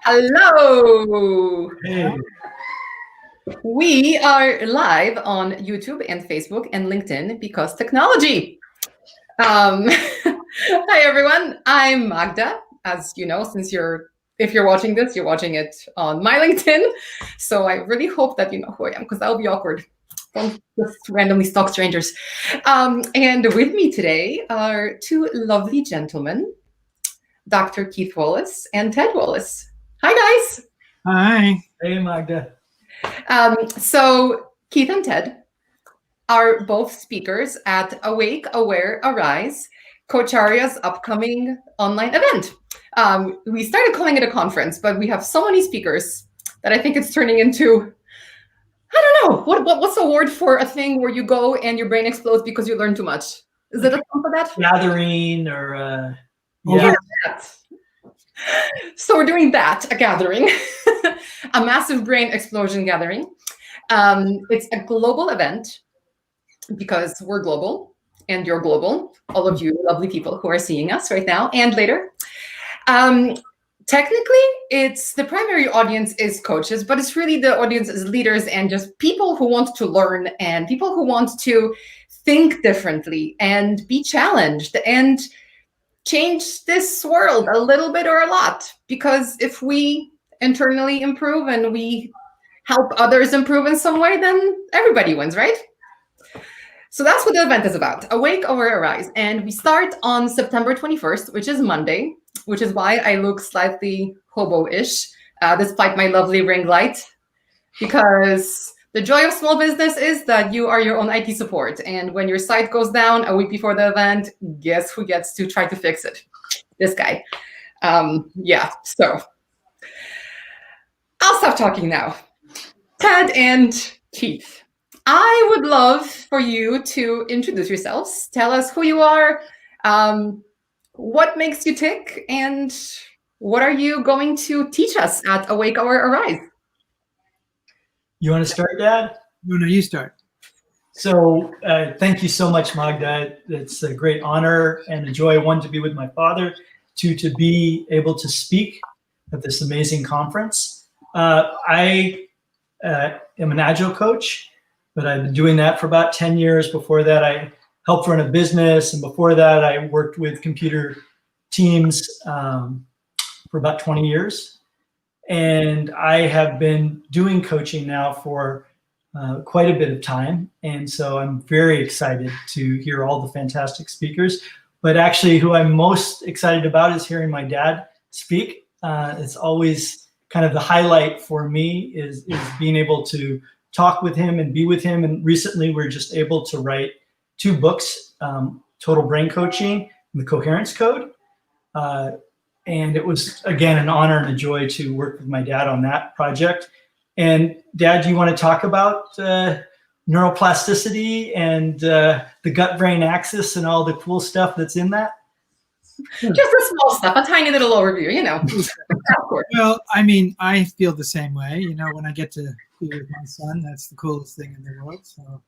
Hello! Hey. We are live on YouTube and Facebook and LinkedIn because technology. Hi everyone, I'm Magda. As you know, if you're watching this, you're watching it on my LinkedIn. So I really hope that you know who I am because that would be awkward. Don't just randomly stalk strangers. And with me today are two lovely gentlemen, Dr. Keith Wallace and Ted Wallace. Hi guys. Hi. Hey, Magda. So Keith and Ted are both speakers at Awake, Aware, Arise, Coach Arya's upcoming online event. We started calling it a conference, but we have so many speakers that I think it's turning into, I don't know, what's the word for a thing where you go and your brain explodes because you learn too much? Is it a term for that? Gathering or Yeah. So we're doing that, a gathering, a massive brain explosion gathering. It's a global event because we're global and you're global, all of you lovely people who are seeing us right now and later. Technically, it's the primary audience is coaches, but it's really the audience is leaders and just people who want to learn and people who want to think differently and be challenged and change this world a little bit or a lot. Because if we internally improve and we help others improve in some way, then everybody wins, right? So that's what the event is about, Awake, Aware, Arise. And we start on September 21st, which is Monday, which is why I look slightly hobo-ish, despite my lovely ring light, because the joy of small business is that you are your own IT support. And when your site goes down a week before the event, guess who gets to try to fix it? This guy. So I'll stop talking now. Ted and Keith, I would love for you to introduce yourselves. Tell us who you are, what makes you tick, and what are you going to teach us at Awake or Arise? You want to start, Dad? No, you start. So thank you so much, Magda. It's a great honor and a joy, one, to be with my father, two, to be able to speak at this amazing conference. I am an Agile coach, but I've been doing that for about 10 years. Before that, I helped run a business. And before that, I worked with computer teams for about 20 years. And I have been doing coaching now for quite a bit of time. And so I'm very excited to hear all the fantastic speakers. But actually, who I'm most excited about is hearing my dad speak. It's always kind of the highlight for me is being able to talk with him and be with him. And recently, we're just able to write 2 books, Total Brain Coaching and The Coherence Code. And it was, again, an honor and a joy to work with my dad on that project. And Dad, do you want to talk about neuroplasticity and the gut-brain axis and all the cool stuff that's in that? Just the small stuff, a tiny little overview, you know. Well, I mean, I feel the same way. You know, when I get to be with my son, that's the coolest thing in the world. So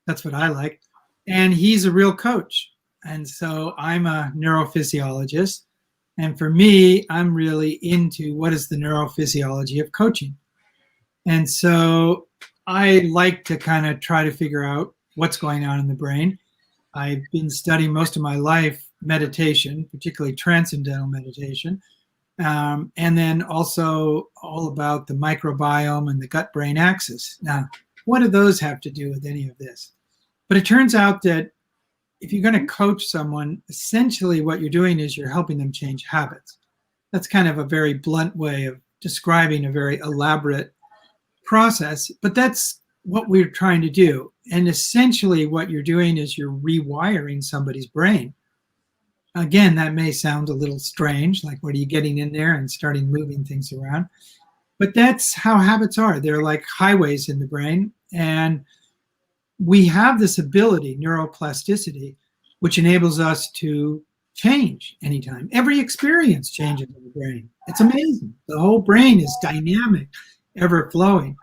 that's what I like. And he's a real coach. And so I'm a neurophysiologist. And for me, I'm really into what is the neurophysiology of coaching. And so I like to kind of try to figure out what's going on in the brain. I've been studying most of my life meditation, particularly transcendental meditation, and then also all about the microbiome and the gut-brain axis. Now, what do those have to do with any of this? But it turns out that if you're going to coach someone, essentially what you're doing is you're helping them change habits. That's kind of a very blunt way of describing a very elaborate process, but that's what we're trying to do. And essentially what you're doing is you're rewiring somebody's brain. Again, that may sound a little strange, like what are you getting in there and starting moving things around? But that's how habits are. They're like highways in the brain. And we have this ability, neuroplasticity, which enables us to change anytime. Every experience changes in the brain. It's amazing. The whole brain is dynamic, ever flowing.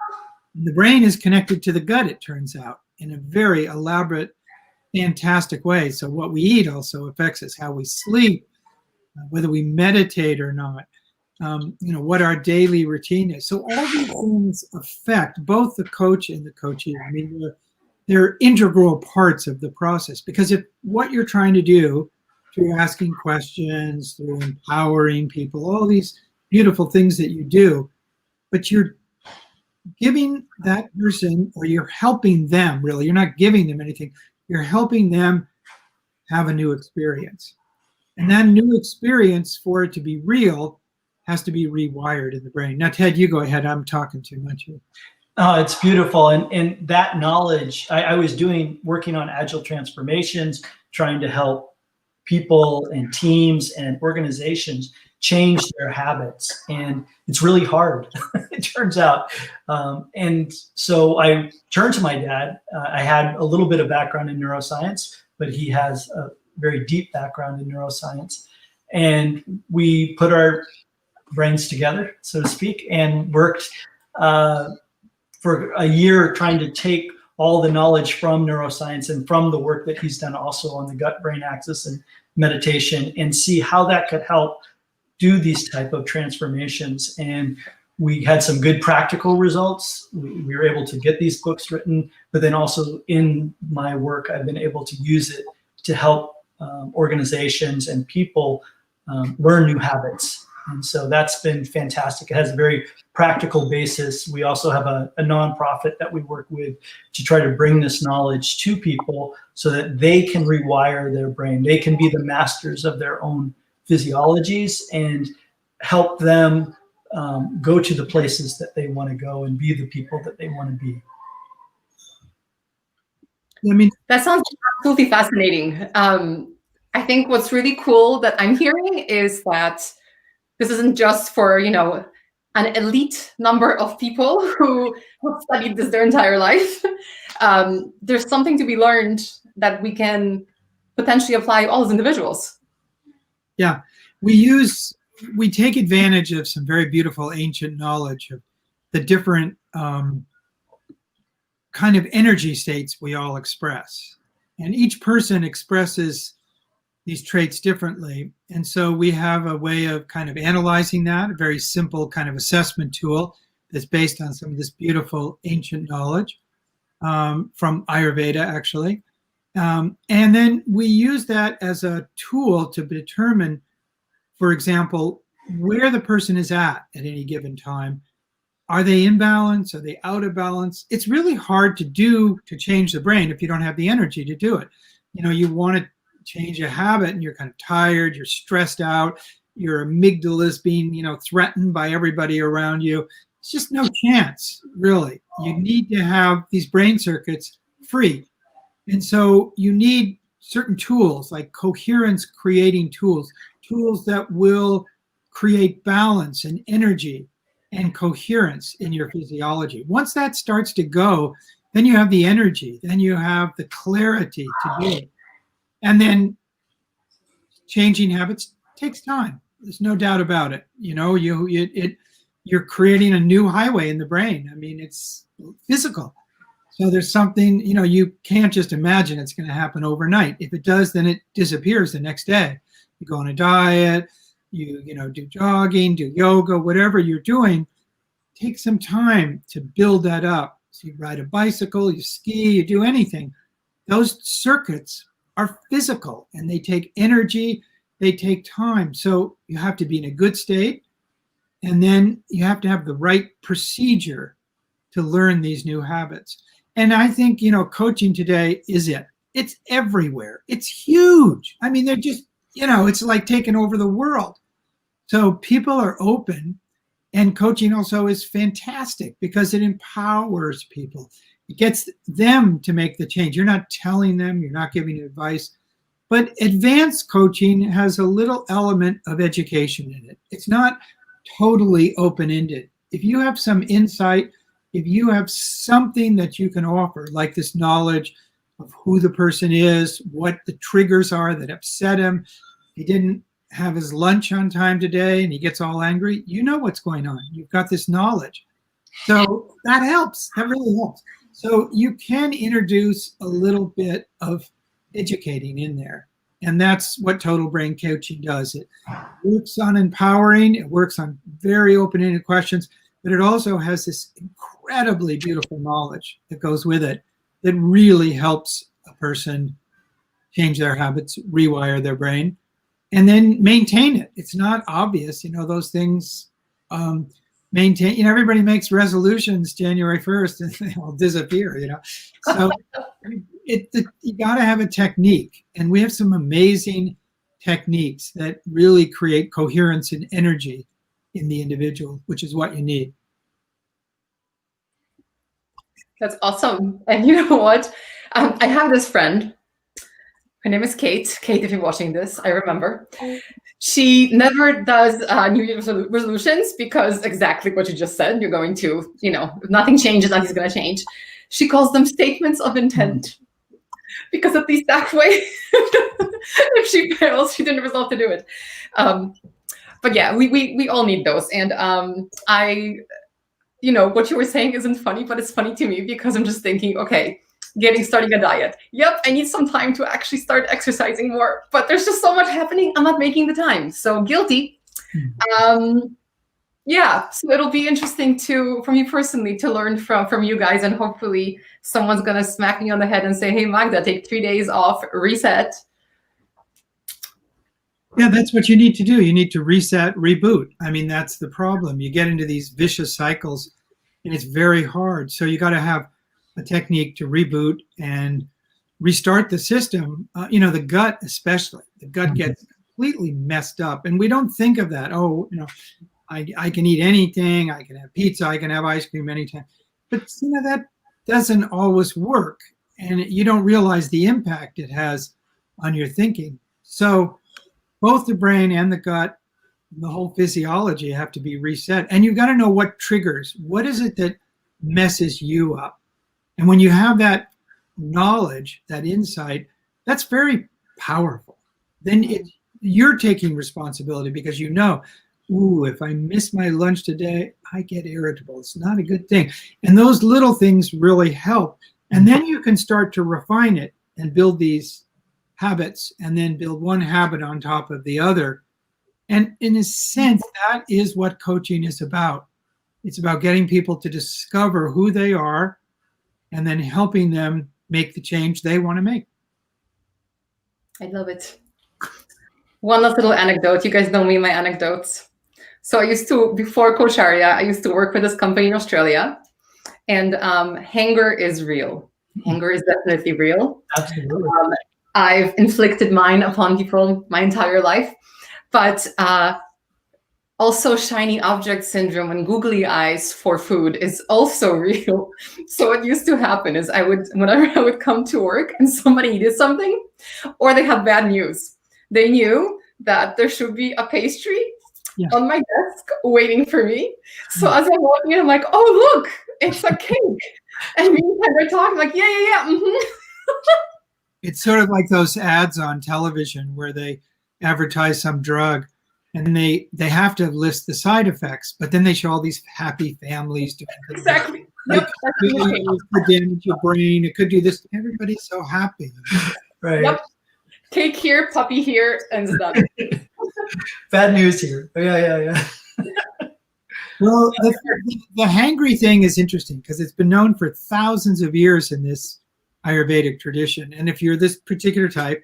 And the brain is connected to the gut, it turns out, in a very elaborate, fantastic way. So what we eat also affects us, how we sleep, whether we meditate or not, what our daily routine is. So all these things affect both the coach and the coachee. I mean, they're integral parts of the process, because if what you're trying to do through asking questions, through empowering people, all these beautiful things that you do, but you're giving that person, or you're helping them, really, you're not giving them anything, you're helping them have a new experience. And that new experience, for it to be real, has to be rewired in the brain. Now, Ted, you go ahead. I'm talking too much here. Oh, it's beautiful. And that knowledge, I was working on agile transformations, trying to help people and teams and organizations change their habits. And it's really hard, it turns out. And so I turned to my dad. I had a little bit of background in neuroscience, but he has a very deep background in neuroscience. And we put our brains together, so to speak, and worked for a year trying to take all the knowledge from neuroscience and from the work that he's done also on the gut-brain axis and meditation, and see how that could help do these type of transformations. And we had some good practical results. We were able to get these books written, but then also in my work, I've been able to use it to help organizations and people learn new habits. And so that's been fantastic. It has a very practical basis. We also have a nonprofit that we work with to try to bring this knowledge to people so that they can rewire their brain. They can be the masters of their own physiologies and help them go to the places that they want to go and be the people that they want to be. I mean, that sounds absolutely fascinating. I think what's really cool that I'm hearing is that this isn't just for, an elite number of people who have studied this their entire life. There's something to be learned that we can potentially apply all as individuals. Yeah, we take advantage of some very beautiful ancient knowledge of the different kind of energy states we all express. And each person expresses these traits differently. And so we have a way of kind of analyzing that, a very simple kind of assessment tool that's based on some of this beautiful ancient knowledge from Ayurveda, actually. And then we use that as a tool to determine, for example, where the person is at any given time. Are they in balance? Are they out of balance? It's really hard to change the brain if you don't have the energy to do it. You want to change a habit and you're kind of tired, you're stressed out, your amygdala is being, threatened by everybody around you. It's just no chance, really. You need to have these brain circuits free. And so you need certain tools like coherence creating tools that will create balance and energy and coherence in your physiology. Once that starts to go, then you have the energy, then you have the clarity to do it. And then changing habits takes time. There's no doubt about it. You're creating a new highway in the brain. I mean, it's physical. So there's something, you can't just imagine it's going to happen overnight. If it does, then it disappears the next day. You go on a diet, you do jogging, do yoga, whatever you're doing, take some time to build that up. So you ride a bicycle, you ski, you do anything. Those circuits are physical and they take energy, they take time. So you have to be in a good state, and then you have to have the right procedure to learn these new habits. And I think, coaching today is it. It's everywhere. It's huge. I mean, they're just, it's like taking over the world. So people are open, and coaching also is fantastic because it empowers people. It gets them to make the change. You're not telling them, you're not giving advice. But advanced coaching has a little element of education in it. It's not totally open-ended. If you have some insight, if you have something that you can offer, like this knowledge of who the person is, what the triggers are that upset him, he didn't have his lunch on time today and he gets all angry, you know what's going on. You've got this knowledge. So that helps. That really helps. So you can introduce a little bit of educating in there. And that's what total brain coaching does. It works on empowering, it works on very open-ended questions, but it also has this incredibly beautiful knowledge that goes with it that really helps a person change their habits, rewire their brain, and then maintain it. It's not obvious, those things maintain, everybody makes resolutions January 1st and they all disappear, So you got to have a technique, and we have some amazing techniques that really create coherence and energy in the individual, which is what you need. That's awesome. And you know what? I have this friend. Her name is Kate. Kate, if you're watching this, I remember. She never does New Year's resolutions because exactly what you just said. You're going to, if nothing changes, nothing's going to change. She calls them statements of intent. Because at least that way, if she fails, she didn't resolve to do it. But yeah, we all need those. And what you were saying isn't funny, but it's funny to me because I'm just thinking, okay, starting a diet. Yep, I need some time to actually start exercising more, but there's just so much happening. I'm not making the time. So guilty. Yeah, so it'll be interesting for me personally to learn from you guys, and hopefully someone's gonna smack me on the head and say, hey, Magda, take 3 days off, reset. Yeah, that's what you need to do. You need to reset, reboot. I mean, that's the problem. You get into these vicious cycles and it's very hard. So you got to have a technique to reboot and restart the system. The gut especially. The gut gets completely messed up, and we don't think of that. Oh, I can eat anything. I can have pizza. I can have ice cream anytime. But that doesn't always work, and you don't realize the impact it has on your thinking. So both the brain and the gut, the whole physiology have to be reset. And you've got to know what triggers. What is it that messes you up? And when you have that knowledge, that insight, that's very powerful. Then you're taking responsibility because if I miss my lunch today, I get irritable. It's not a good thing. And those little things really help. And then you can start to refine it and build these habits, and then build one habit on top of the other. And in a sense, that is what coaching is about. It's about getting people to discover who they are and then helping them make the change they want to make. I love it. One last little anecdote. You guys know me, my anecdotes. So before Coach Arya, I used to work with this company in Australia, and hunger is real. Hunger is definitely real. Absolutely. I've inflicted mine upon people my entire life, but also shiny object syndrome and googly eyes for food is also real. So what used to happen is whenever I would come to work and somebody needed something, or they had bad news, they knew that there should be a pastry on my desk waiting for me. So as I'm walking in, I'm like, oh, look, it's a cake. And meantime, they're talking like, yeah. It's sort of like those ads on television where they advertise some drug and they have to list the side effects, but then they show all these happy families doing things. Exactly. Yep. It could damage your brain. It could do this. Everybody's so happy. Right. Yep. Cake here, puppy here, and it's done. Bad news here. Yeah. Well, the hangry thing is interesting because it's been known for thousands of years in this Ayurvedic tradition. And if you're this particular type,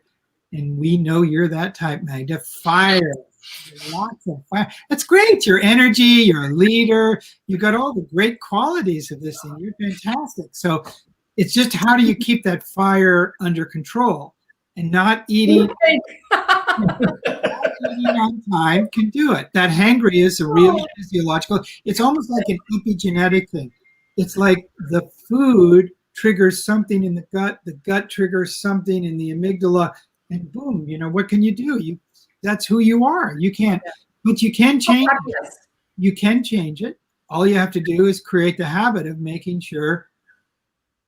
and we know you're that type, Magda, fire, lots of fire. That's great. Your energy, you're a leader. You got all the great qualities of this thing. You're fantastic. So it's just how do you keep that fire under control, and not eating on time can do it. That hangry is a real physiological. It's almost like an epigenetic thing. It's like the food triggers something in the gut triggers something in the amygdala, and boom, what can you do? That's who you are. You can't, but you can change it. You can change it. All you have to do is create the habit of making sure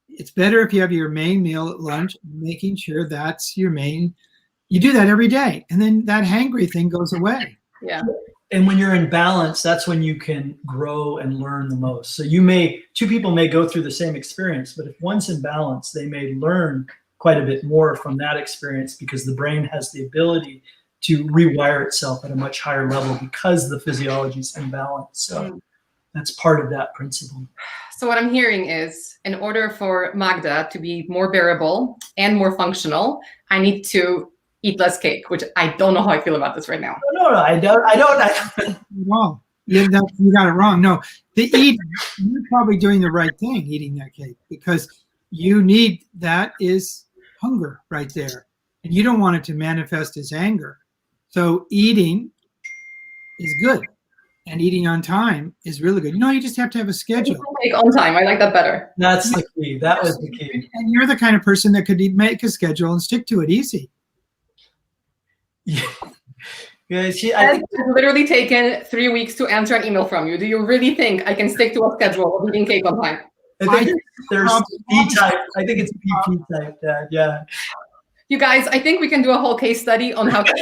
it's better if you have your main meal at lunch, making sure that's your main. You do that every day, and then that hangry thing goes away. Yeah. And when you're in balance, that's when you can grow and learn the most. So two people may go through the same experience, but if one's in balance, they may learn quite a bit more from that experience, because the brain has the ability to rewire itself at a much higher level because the physiology is imbalanced. So that's part of that principle. So what I'm hearing is, in order for Magda to be more bearable and more functional, I need to eat less cake, which I don't know how I feel about this right now. No, I don't. Wrong. You got it wrong. No, you're probably doing the right thing, eating that cake, because you need, that is hunger right there. And you don't want it to manifest as anger. So eating is good. And eating on time is really good. You just have to have a schedule. Take on time. I like that better. That's the key. That was the key. And you're the kind of person that could make a schedule and stick to it easy. Yeah. It's literally taken 3 weeks to answer an email from you. Do you really think I can stick to a schedule of eating cake on time? I think there's B-type. I think it's BP type, Dad. Yeah. You guys, I think we can do a whole case study on how to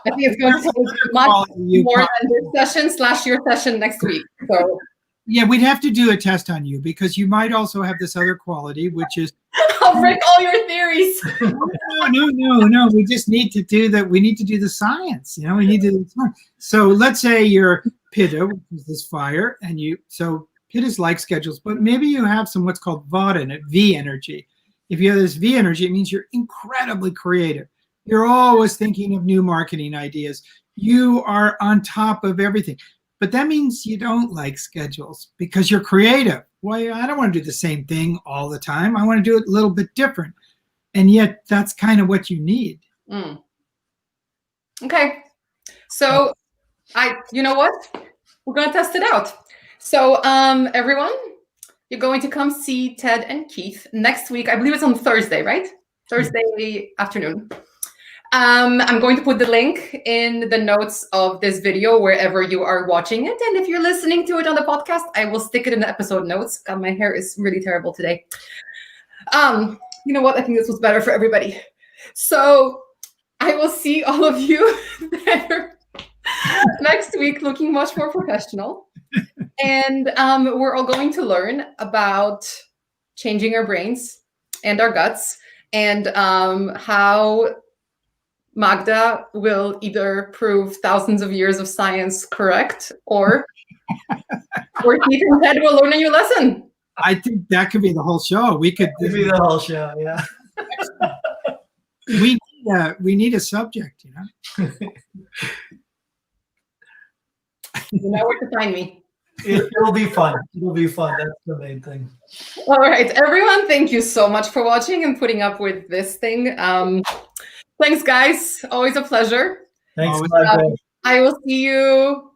I think it's going to take much more than this session / your session next week. So yeah, we'd have to do a test on you, because you might also have this other quality, which is I'll break all your theories. No. We just need to do that. We need to do the science. We need to do the science. So let's say you're Pitta, which is this fire, and so Pittas like schedules, but maybe you have some what's called Vata in it, V energy. If you have this V energy, it means you're incredibly creative. You're always thinking of new marketing ideas. You are on top of everything. But that means you don't like schedules because you're creative. Well, I don't want to do the same thing all the time. I want to do it a little bit different. And yet that's kind of what you need. Okay. So you know what? We're going to test it out. So everyone, you're going to come see Ted and Keith next week. I believe it's on Thursday, right? Thursday afternoon. I'm going to put the link in the notes of this video wherever you are watching it. And if you're listening to it on the podcast, I will stick it in the episode notes. God, my hair is really terrible today. You know what? I think this was better for everybody. So I will see all of you there next week looking much more professional. And we're all going to learn about changing our brains and our guts, and how Magda will either prove thousands of years of science correct, or Keith and Ted will learn a new lesson. I think that could be the whole show. We could be the whole show, yeah. We need a subject, You know where to find me. It'll be fun. It'll be fun. That's the main thing. All right, everyone, thank you so much for watching and putting up with this thing. Thanks, guys. Always a pleasure. Thanks. I will see you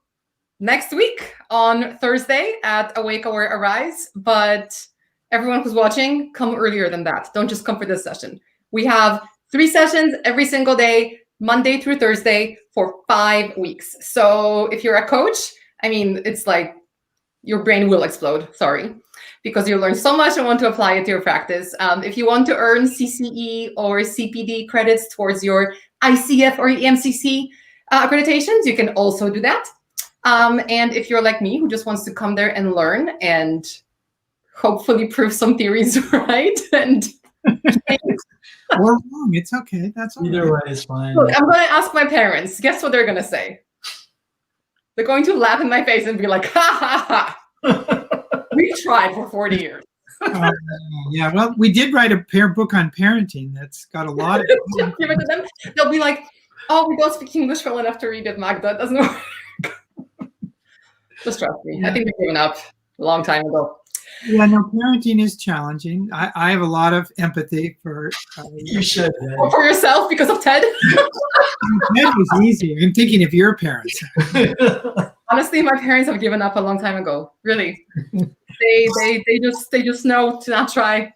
next week on Thursday at Awake, Aware, Arise. But everyone who's watching, come earlier than that. Don't just come for this session. We have 3 sessions every single day, Monday through Thursday, for 5 weeks. So if you're a coach, I mean, it's like your brain will explode, sorry, because you learn so much and want to apply it to your practice. If you want to earn CCE or CPD credits towards your ICF or EMCC accreditations, you can also do that. And if you're like me, who just wants to come there and learn and hopefully prove some theories right, and or wrong, it's okay. That's all either way is fine. Look, I'm going to ask my parents. Guess what they're going to say? They're going to laugh in my face and be like, ha, ha, ha. We tried for 40 years. Yeah, well, we did write a book on parenting that's got a lot of... Give it to them. They'll be like, oh, we don't speak English well enough to read it, Magda. It doesn't work. Just trust me. Yeah. I think they've given up a long time ago. Yeah, no, parenting is challenging. I have a lot of empathy for... you should. For yourself because of Ted? Ted was easy. I'm thinking of your parents. Honestly, my parents have given up a long time ago. Really. They just know to not try.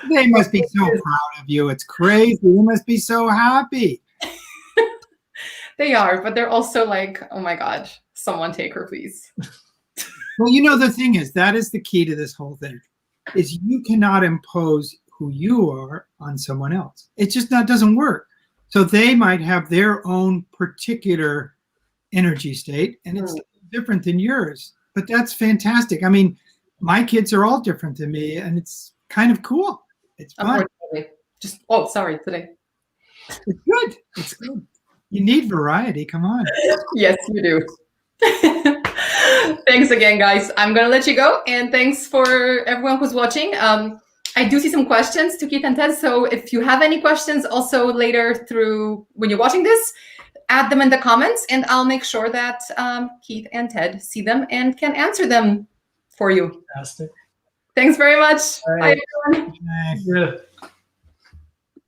They must be so proud of you. It's crazy. They must be so happy. They are, but they're also like, oh my God, someone take her, please. Well, you know, the thing is, that is the key to this whole thing, is you cannot impose who you are on someone else. It just doesn't work. So they might have their own particular energy state, and it's different than yours. But that's fantastic. I mean, my kids are all different than me, and it's kind of cool. It's fun. Just, oh, sorry, today. It's good. It's good. You need variety. Come on. Yes, you do. Thanks again, guys. I'm going to let you go. And thanks for everyone who's watching. I do see some questions to Keith and Ted. So if you have any questions also later through when you're watching this, add them in the comments and I'll make sure that Keith and Ted see them and can answer them for you. Fantastic. Thanks very much. All right. Bye, everyone. Yeah.